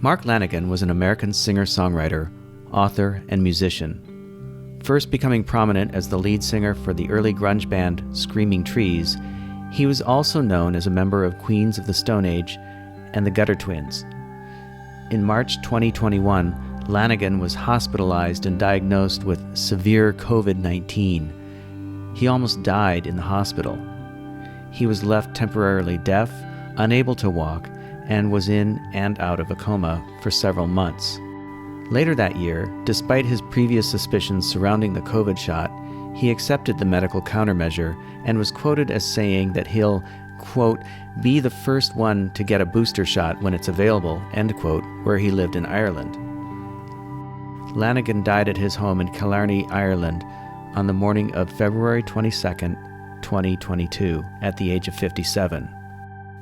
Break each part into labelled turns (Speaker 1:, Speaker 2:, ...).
Speaker 1: Mark Lanigan was an American singer-songwriter, author, and musician. First becoming prominent as the lead singer for the early grunge band Screaming Trees, he was also known as a member of Queens of the Stone Age and the Gutter Twins. In March 2021, Lanigan was hospitalized and diagnosed with severe COVID-19. He almost died in the hospital. He was left temporarily deaf, unable to walk, and was in and out of a coma for several months. Later that year, despite his previous suspicions surrounding the COVID shot, he accepted the medical countermeasure and was quoted as saying that he'll, quote, be the first one to get a booster shot when it's available, end quote, where he lived in Ireland. Lanigan died at his home in Killarney, Ireland, on the morning of February 22nd, 2022, at the age of 57.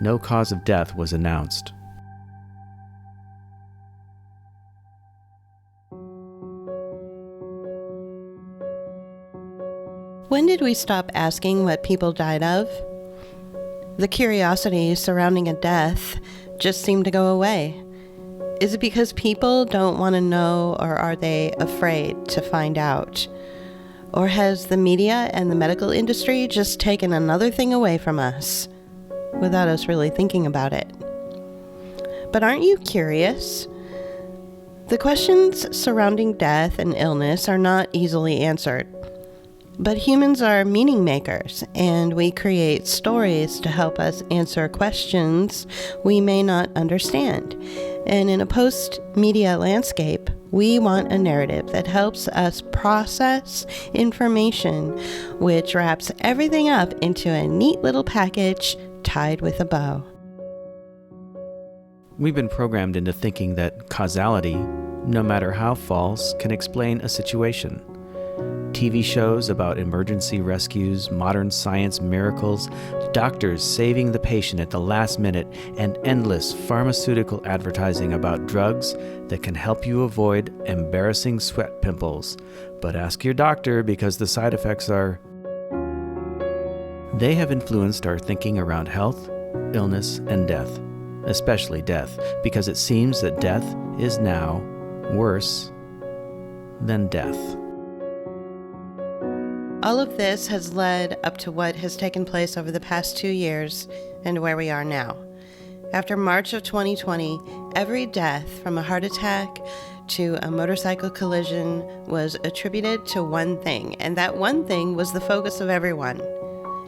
Speaker 1: No cause of death was announced.
Speaker 2: When did we stop asking what people died of? The curiosity surrounding a death just seemed to go away. Is it because people don't want to know, or are they afraid to find out? Or has the media and the medical industry just taken another thing away from us without us really thinking about it? But aren't you curious? The questions surrounding death and illness are not easily answered. But humans are meaning makers, and we create stories to help us answer questions we may not understand. And in a post-media landscape, we want a narrative that helps us process information, which wraps everything up into a neat little package tied with a bow.
Speaker 1: We've been programmed into thinking that causality, no matter how false, can explain a situation. TV shows about emergency rescues, modern science miracles, doctors saving the patient at the last minute, and endless pharmaceutical advertising about drugs that can help you avoid embarrassing sweat pimples. But ask your doctor because the side effects are... They have influenced our thinking around health, illness, and death, especially death, because it seems that death is now worse than death.
Speaker 2: All of this has led up to what has taken place over the past 2 years and where we are now. After March of 2020, every death from a heart attack to a motorcycle collision was attributed to one thing, and that one thing was the focus of everyone,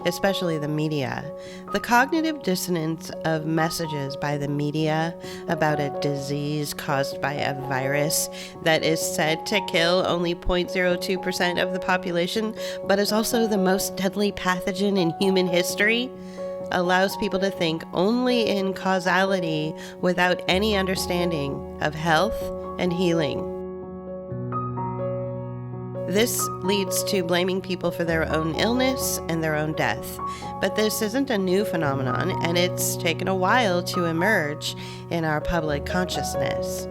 Speaker 2: especially the media. The cognitive dissonance of messages by the media about a disease caused by a virus that is said to kill only 0.02% of the population, but is also the most deadly pathogen in human history, allows people to think only in causality without any understanding of health and healing. This leads to blaming people for their own illness and their own death. But this isn't a new phenomenon, and it's taken a while to emerge in our public consciousness.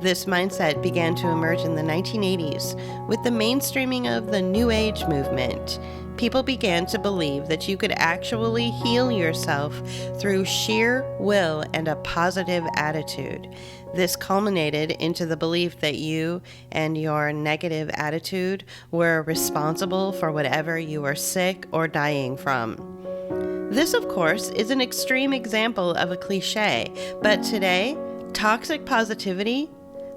Speaker 2: This mindset began to emerge in the 1980s with the mainstreaming of the New Age movement. People began to believe that you could actually heal yourself through sheer will and a positive attitude. This culminated into the belief that you and your negative attitude were responsible for whatever you were sick or dying from. This, of course, is an extreme example of a cliche, but today, toxic positivity,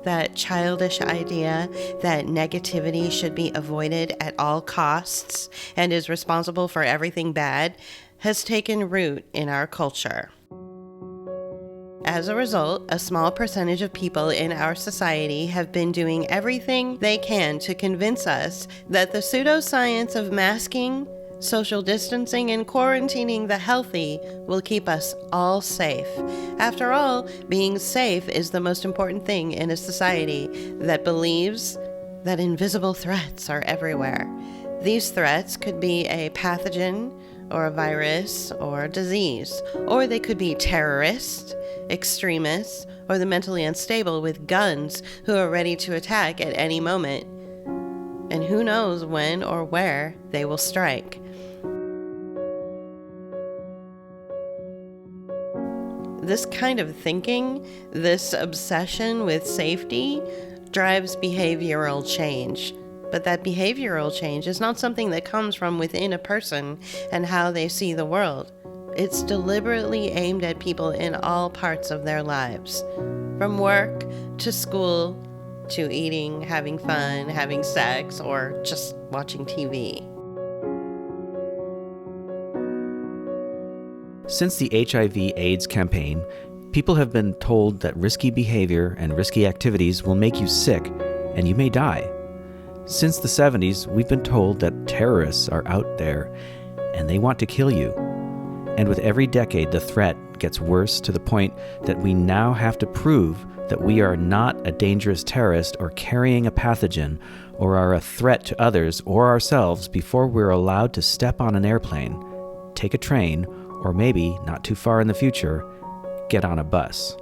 Speaker 2: that childish idea that negativity should be avoided at all costs and is responsible for everything bad, has taken root in our culture. As a result, a small percentage of people in our society have been doing everything they can to convince us that the pseudoscience of masking, social distancing, and quarantining the healthy will keep us all safe. After all, being safe is the most important thing in a society that believes that invisible threats are everywhere. These threats could be a pathogen, or a virus, or a disease, or they could be terrorists, extremists, or the mentally unstable with guns who are ready to attack at any moment. And who knows when or where they will strike. This kind of thinking, this obsession with safety, drives behavioral change. But that behavioral change is not something that comes from within a person and how they see the world. It's deliberately aimed at people in all parts of their lives, from work to school to eating, having fun, having sex, or just watching TV.
Speaker 1: Since the HIV/AIDS campaign, people have been told that risky behavior and risky activities will make you sick and you may die. Since the 70s, we've been told that terrorists are out there and they want to kill you. And with every decade, the threat gets worse to the point that we now have to prove that we are not a dangerous terrorist or carrying a pathogen or are a threat to others or ourselves before we're allowed to step on an airplane, take a train, or maybe, not too far in the future, get on a bus.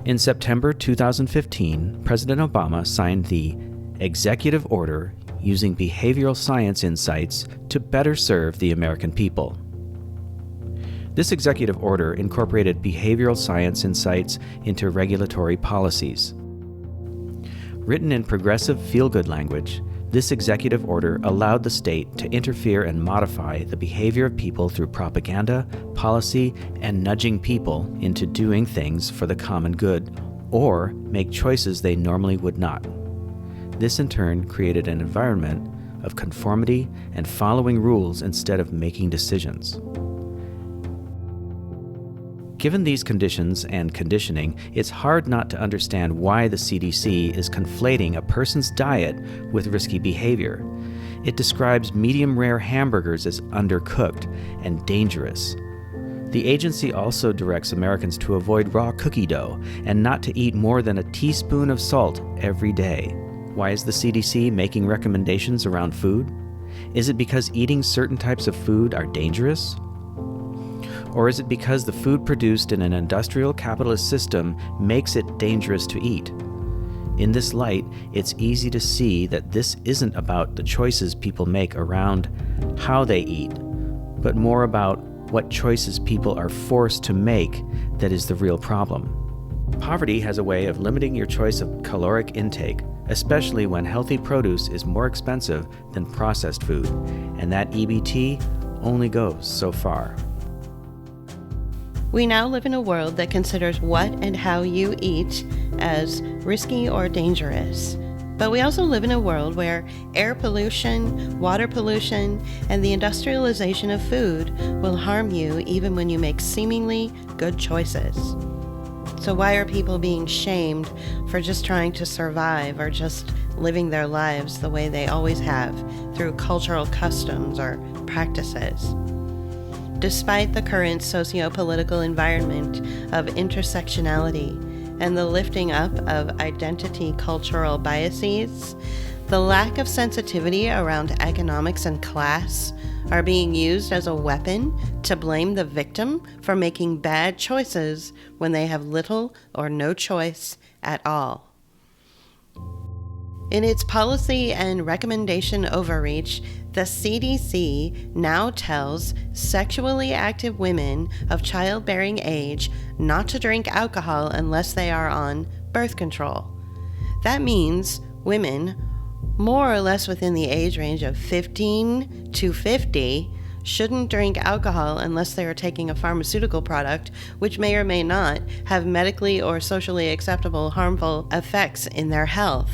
Speaker 1: In September 2015, President Obama signed the Executive Order using behavioral science insights to better serve the American people. This executive order incorporated behavioral science insights into regulatory policies. Written in progressive feel-good language, this executive order allowed the state to interfere and modify the behavior of people through propaganda, policy, and nudging people into doing things for the common good, or make choices they normally would not. This in turn created an environment of conformity and following rules instead of making decisions. Given these conditions and conditioning, it's hard not to understand why the CDC is conflating a person's diet with risky behavior. It describes medium-rare hamburgers as undercooked and dangerous. The agency also directs Americans to avoid raw cookie dough and not to eat more than a teaspoon of salt every day. Why is the CDC making recommendations around food? Is it because eating certain types of food are dangerous? Or is it because the food produced in an industrial capitalist system makes it dangerous to eat? In this light, it's easy to see that this isn't about the choices people make around how they eat, but more about what choices people are forced to make that is the real problem. Poverty has a way of limiting your choice of caloric intake, especially when healthy produce is more expensive than processed food, and that EBT only goes so far.
Speaker 2: We now live in a world that considers what and how you eat as risky or dangerous. But we also live in a world where air pollution, water pollution, and the industrialization of food will harm you even when you make seemingly good choices. So why are people being shamed for just trying to survive or just living their lives the way they always have through cultural customs or practices? Despite the current socio-political environment of intersectionality and the lifting up of identity cultural biases, the lack of sensitivity around economics and class are being used as a weapon to blame the victim for making bad choices when they have little or no choice at all. In its policy and recommendation overreach, the CDC now tells sexually active women of childbearing age not to drink alcohol unless they are on birth control. That means women, more or less within the age range of 15 to 50, shouldn't drink alcohol unless they are taking a pharmaceutical product, which may or may not have medically or socially acceptable harmful effects in their health.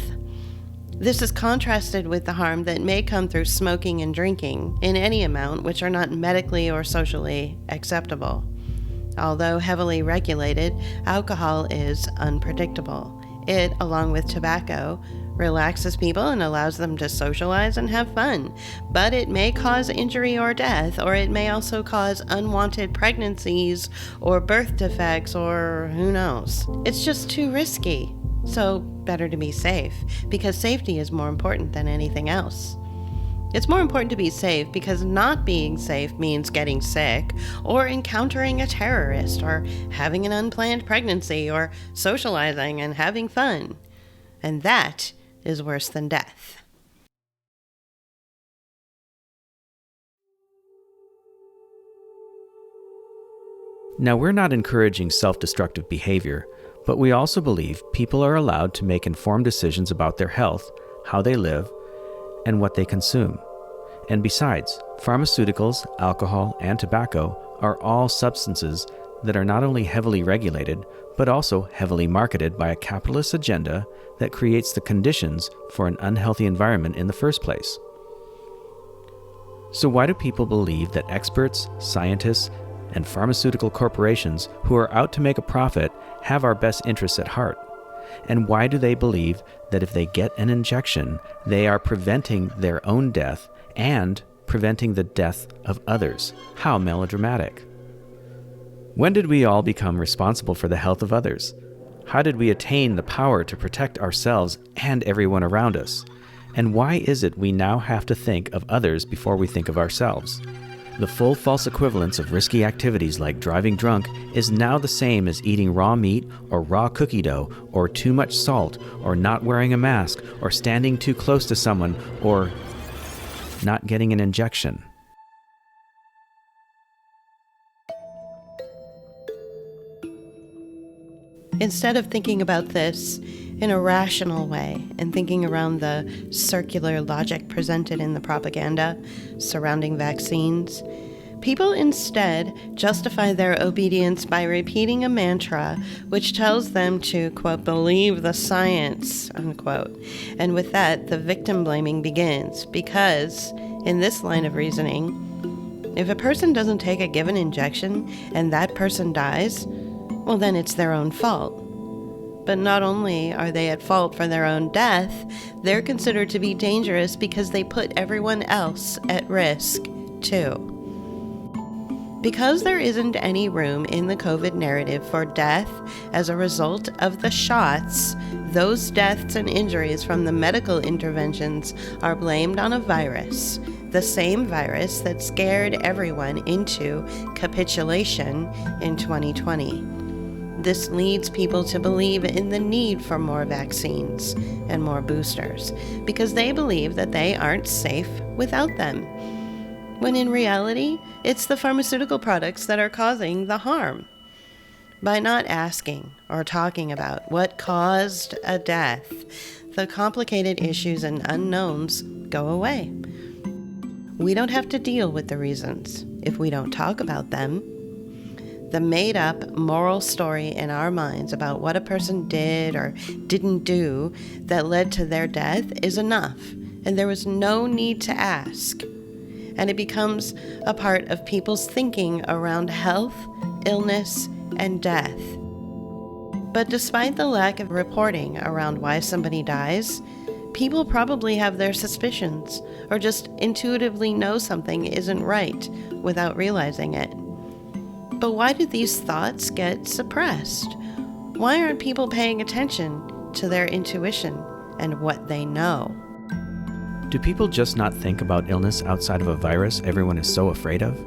Speaker 2: This is contrasted with the harm that may come through smoking and drinking in any amount, which are not medically or socially acceptable. Although heavily regulated, alcohol is unpredictable. It, along with tobacco, relaxes people and allows them to socialize and have fun, but it may cause injury or death, or it may also cause unwanted pregnancies or birth defects, or who knows. It's just too risky. So better to be safe, because safety is more important than anything else. It's more important to be safe because not being safe means getting sick, or encountering a terrorist, or having an unplanned pregnancy, or socializing and having fun. And that is worse than death.
Speaker 1: Now, we're not encouraging self-destructive behavior, but we also believe people are allowed to make informed decisions about their health, how they live, and what they consume. And besides, pharmaceuticals, alcohol, and tobacco are all substances that are not only heavily regulated, but also heavily marketed by a capitalist agenda that creates the conditions for an unhealthy environment in the first place. So why do people believe that experts, scientists, and pharmaceutical corporations who are out to make a profit have our best interests at heart? And why do they believe that if they get an injection, they are preventing their own death and preventing the death of others? How melodramatic. When did we all become responsible for the health of others? How did we attain the power to protect ourselves and everyone around us? And why is it we now have to think of others before we think of ourselves? The full false equivalence of risky activities like driving drunk is now the same as eating raw meat or raw cookie dough or too much salt or not wearing a mask or standing too close to someone or not getting an injection.
Speaker 2: Instead of thinking about this in a rational way and thinking around the circular logic presented in the propaganda surrounding vaccines, people instead justify their obedience by repeating a mantra which tells them to, quote, believe the science, unquote. And with that, the victim blaming begins because, in this line of reasoning, if a person doesn't take a given injection and that person dies, well, then it's their own fault. But not only are they at fault for their own death, they're considered to be dangerous because they put everyone else at risk, too. Because there isn't any room in the COVID narrative for death as a result of the shots, those deaths and injuries from the medical interventions are blamed on a virus, the same virus that scared everyone into capitulation in 2020. This leads people to believe in the need for more vaccines and more boosters because they believe that they aren't safe without them, when in reality, it's the pharmaceutical products that are causing the harm. By not asking or talking about what caused a death, the complicated issues and unknowns go away. We don't have to deal with the reasons if we don't talk about them. The made-up moral story in our minds about what a person did or didn't do that led to their death is enough, and there was no need to ask. And it becomes a part of people's thinking around health, illness, and death. But despite the lack of reporting around why somebody dies, people probably have their suspicions or just intuitively know something isn't right without realizing it. But why do these thoughts get suppressed? Why aren't people paying attention to their intuition and what they know?
Speaker 1: Do people just not think about illness outside of a virus everyone is so afraid of?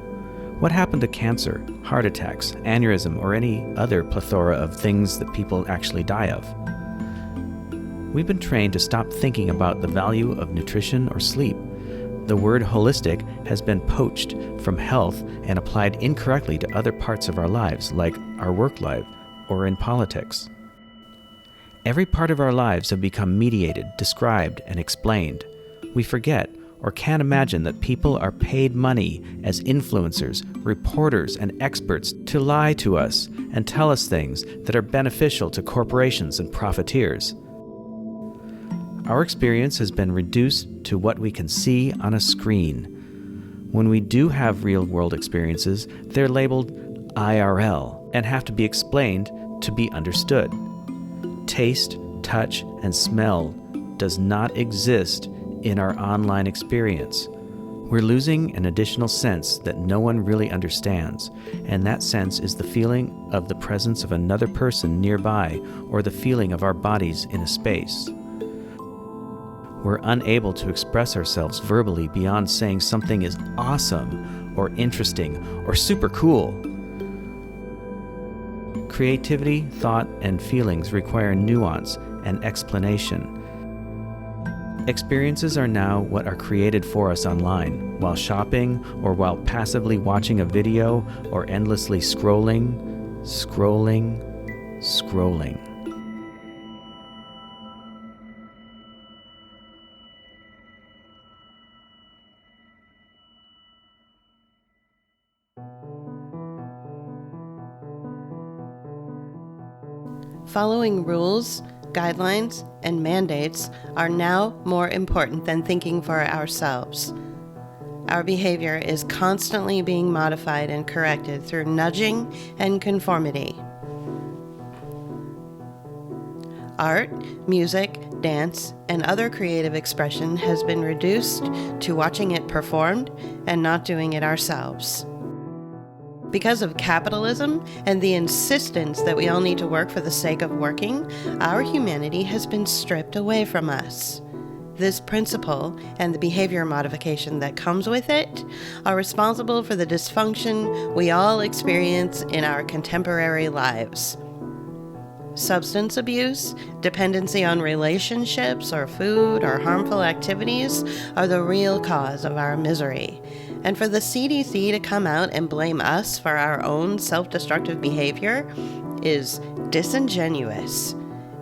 Speaker 1: What happened to cancer, heart attacks, aneurysm, or any other plethora of things that people actually die of? We've been trained to stop thinking about the value of nutrition or sleep. The word holistic has been poached from health and applied incorrectly to other parts of our lives, like our work life or in politics. Every part of our lives have become mediated, described, and explained. We forget or can't imagine that people are paid money as influencers, reporters, and experts to lie to us and tell us things that are beneficial to corporations and profiteers. Our experience has been reduced to what we can see on a screen. When we do have real-world experiences, they're labeled IRL and have to be explained to be understood. Taste, touch, and smell does not exist in our online experience. We're losing an additional sense that no one really understands, and that sense is the feeling of the presence of another person nearby or the feeling of our bodies in a space. We're unable to express ourselves verbally beyond saying something is awesome or interesting or super cool. Creativity, thought, and feelings require nuance and explanation. Experiences are now what are created for us online, while shopping, or while passively watching a video, or endlessly scrolling.
Speaker 2: Following rules, guidelines, and mandates are now more important than thinking for ourselves. Our behavior is constantly being modified and corrected through nudging and conformity. Art, music, dance, and other creative expression has been reduced to watching it performed and not doing it ourselves. Because of capitalism and the insistence that we all need to work for the sake of working, our humanity has been stripped away from us. This principle and the behavior modification that comes with it are responsible for the dysfunction we all experience in our contemporary lives. Substance abuse, dependency on relationships or food or harmful activities are the real cause of our misery. And for the CDC to come out and blame us for our own self-destructive behavior is disingenuous.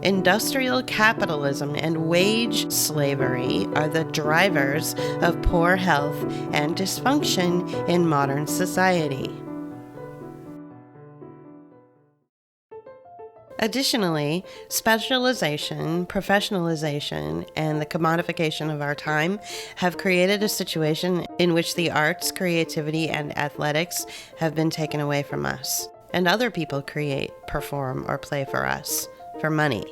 Speaker 2: Industrial capitalism and wage slavery are the drivers of poor health and dysfunction in modern society. Additionally, specialization, professionalization, and the commodification of our time have created a situation in which the arts, creativity, and athletics have been taken away from us, and other people create, perform, or play for us, for money.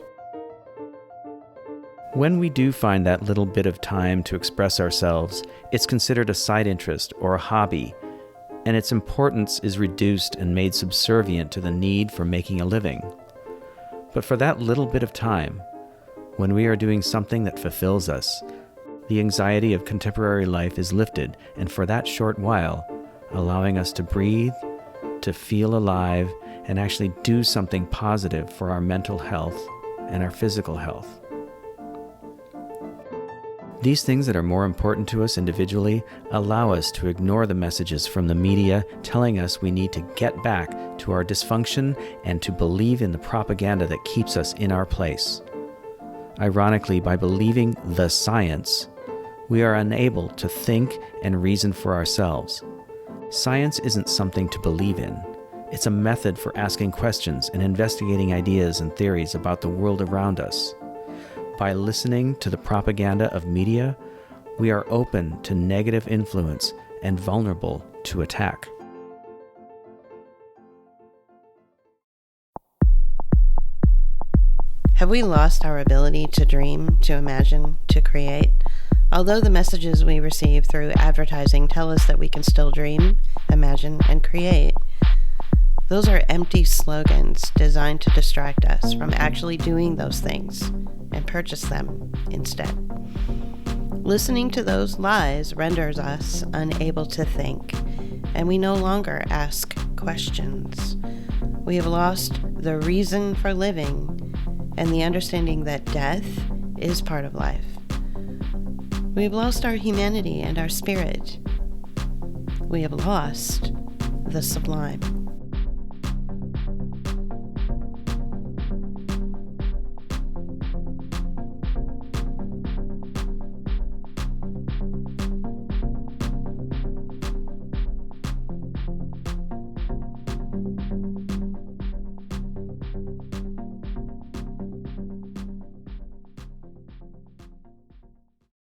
Speaker 1: When we do find that little bit of time to express ourselves, it's considered a side interest or a hobby, and its importance is reduced and made subservient to the need for making a living. But for that little bit of time, when we are doing something that fulfills us, the anxiety of contemporary life is lifted, and for that short while, allowing us to breathe, to feel alive, and actually do something positive for our mental health and our physical health. These things that are more important to us individually allow us to ignore the messages from the media telling us we need to get back to our dysfunction and to believe in the propaganda that keeps us in our place. Ironically, by believing the science, we are unable to think and reason for ourselves. Science isn't something to believe in. It's a method for asking questions and investigating ideas and theories about the world around us. By listening to the propaganda of media, we are open to negative influence and vulnerable to attack.
Speaker 2: Have we lost our ability to dream, to imagine, to create? Although the messages we receive through advertising tell us that we can still dream, imagine, and create, those are empty slogans designed to distract us from actually doing those things and purchase them instead. Listening to those lies renders us unable to think, and we no longer ask questions. We have lost the reason for living and the understanding that death is part of life. We've lost our humanity and our spirit. We have lost the sublime.